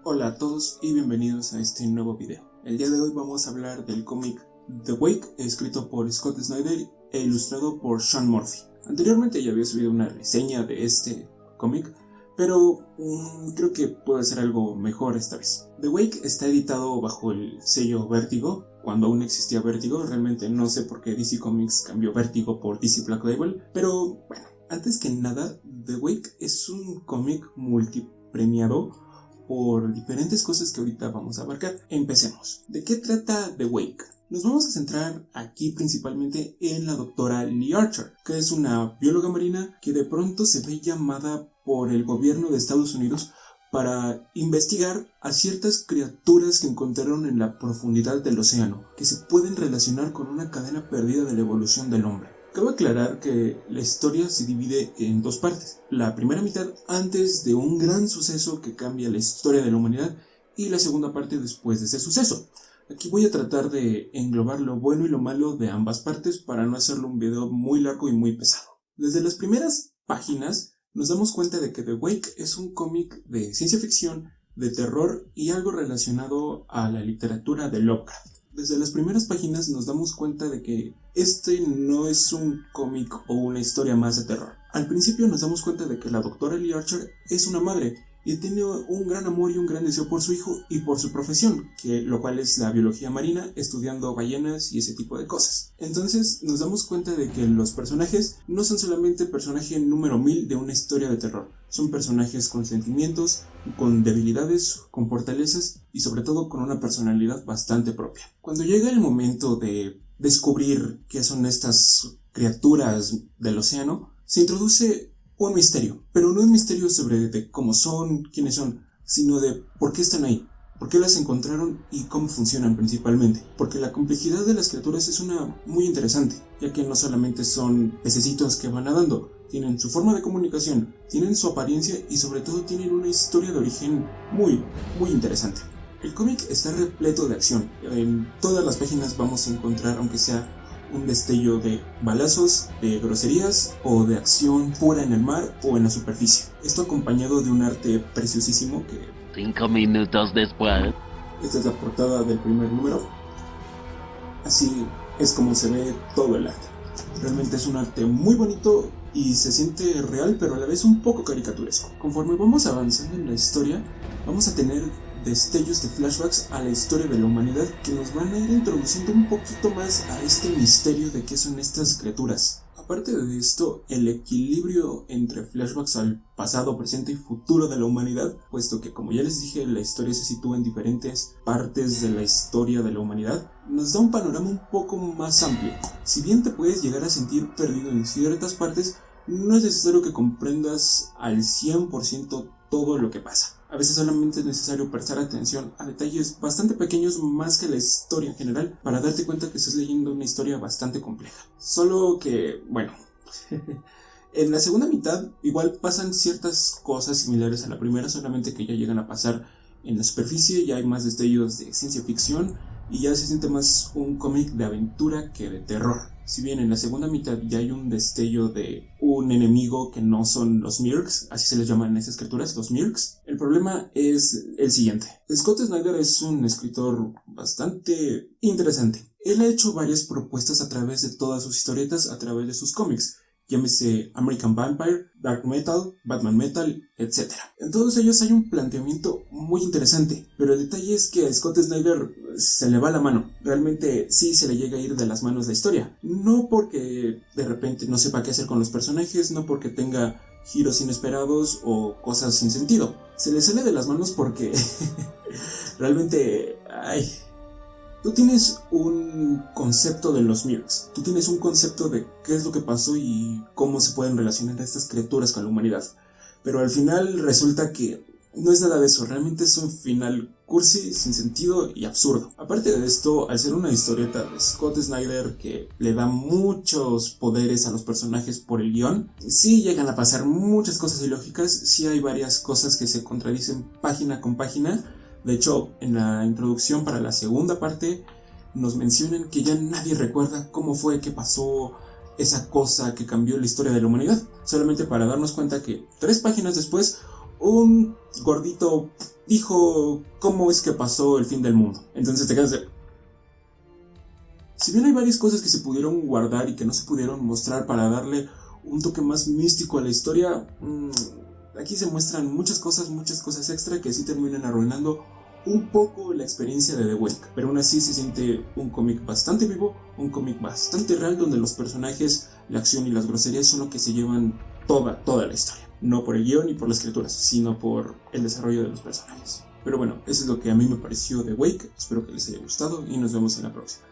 Hola a todos y bienvenidos a este nuevo video. El día de hoy vamos a hablar del cómic The Wake, escrito por Scott Snyder e ilustrado por Sean Murphy. Anteriormente ya había subido una reseña de este cómic, pero creo que puede ser algo mejor esta vez. The Wake está editado bajo el sello Vértigo, cuando aún existía Vértigo. Realmente no sé por qué DC Comics cambió Vértigo por DC Black Label, pero bueno, antes que nada, The Wake es un cómic multipremiado por diferentes cosas que ahorita vamos a abarcar. Empecemos. ¿De qué trata The Wake? Nos vamos a centrar aquí principalmente en la doctora Lee Archer, que es una bióloga marina que de pronto se ve llamada por el gobierno de Estados Unidos para investigar a ciertas criaturas que encontraron en la profundidad del océano, que se pueden relacionar con una cadena perdida de la evolución del hombre. Cabe aclarar que la historia se divide en dos partes. La primera mitad antes de un gran suceso que cambia la historia de la humanidad y la segunda parte después de ese suceso. Aquí voy a tratar de englobar lo bueno y lo malo de ambas partes para no hacerlo un video muy largo y muy pesado. Desde las primeras páginas nos damos cuenta de que The Wake es un cómic de ciencia ficción, de terror y algo relacionado a la literatura de Lovecraft. Desde las primeras páginas nos damos cuenta de que este no es un cómic o una historia más de terror. Al principio nos damos cuenta de que la doctora Lee Archer es una madre y tiene un gran amor y un gran deseo por su hijo y por su profesión, lo cual es la biología marina, estudiando ballenas y ese tipo de cosas. Entonces nos damos cuenta de que los personajes no son solamente personaje número 1000 de una historia de terror. Son personajes con sentimientos, con debilidades, con fortalezas y sobre todo con una personalidad bastante propia. Cuando llega el momento de descubrir qué son estas criaturas del océano, se introduce un misterio, pero no un misterio sobre de cómo son, quiénes son, sino de por qué están ahí, por qué las encontraron y cómo funcionan principalmente. Porque la complejidad de las criaturas es una muy interesante, ya que no solamente son pececitos que van nadando, tienen su forma de comunicación, tienen su apariencia y sobre todo tienen una historia de origen muy interesante. El cómic está repleto de acción. En todas las páginas vamos a encontrar, aunque sea un destello de balazos, de groserías o de acción pura en el mar o en la superficie. Esto acompañado de un arte preciosísimo que... 5 minutos después. Esta es la portada del primer número. Así es como se ve todo el arte. Realmente es un arte muy bonito y se siente real, pero a la vez un poco caricaturesco. Conforme vamos avanzando en la historia, vamos a tener destellos de flashbacks a la historia de la humanidad que nos van a ir introduciendo un poquito más a este misterio de qué son estas criaturas. Aparte de esto, el equilibrio entre flashbacks al pasado, presente y futuro de la humanidad, puesto que, como ya les dije, la historia se sitúa en diferentes partes de la historia de la humanidad, nos da un panorama un poco más amplio. Si bien te puedes llegar a sentir perdido en ciertas partes, no es necesario que comprendas al 100% todo lo que pasa. A veces solamente es necesario prestar atención a detalles bastante pequeños más que la historia en general para darte cuenta que estás leyendo una historia bastante compleja. Solo que, bueno, en la segunda mitad igual pasan ciertas cosas similares a la primera, solamente que ya llegan a pasar en la superficie, ya hay más destellos de ciencia ficción y ya se siente más un cómic de aventura que de terror. Si bien en la segunda mitad ya hay un destello de un enemigo que no son los Mirks, así se les llaman esas criaturas, los Mirks, el problema es el siguiente. Scott Snyder es un escritor bastante interesante. Él ha hecho varias propuestas a través de todas sus historietas, a través de sus cómics. Llámese American Vampire, Dark Metal, Batman Metal, etc. En todos ellos hay un planteamiento muy interesante, pero el detalle es que a Scott Snyder se le va la mano. Realmente sí se le llega a ir de las manos la historia. No porque de repente no sepa qué hacer con los personajes, no porque tenga giros inesperados o cosas sin sentido. Se le sale de las manos porque realmente... Tú tienes un concepto de los Mirks, tú tienes un concepto de qué es lo que pasó y cómo se pueden relacionar estas criaturas con la humanidad, pero al final resulta que no es nada de eso, realmente es un final cursi, sin sentido y absurdo. Aparte de esto, al ser una historieta de Scott Snyder que le da muchos poderes a los personajes por el guión, sí llegan a pasar muchas cosas ilógicas, sí hay varias cosas que se contradicen página con página. De hecho, en la introducción para la segunda parte nos mencionan que ya nadie recuerda cómo fue que pasó esa cosa que cambió la historia de la humanidad, solamente para darnos cuenta que 3 páginas después un gordito dijo cómo es que pasó el fin del mundo. Entonces te quedas de... Si bien hay varias cosas que se pudieron guardar y que no se pudieron mostrar para darle un toque más místico a la historia, aquí se muestran muchas cosas extra que sí terminan arruinando un poco la experiencia de The Wake, pero aún así se siente un cómic bastante vivo, un cómic bastante real, donde los personajes, la acción y las groserías son lo que se llevan toda la historia, no por el guión ni por las escrituras, sino por el desarrollo de los personajes. Pero bueno, eso es lo que a mí me pareció The Wake. Espero que les haya gustado y nos vemos en la próxima.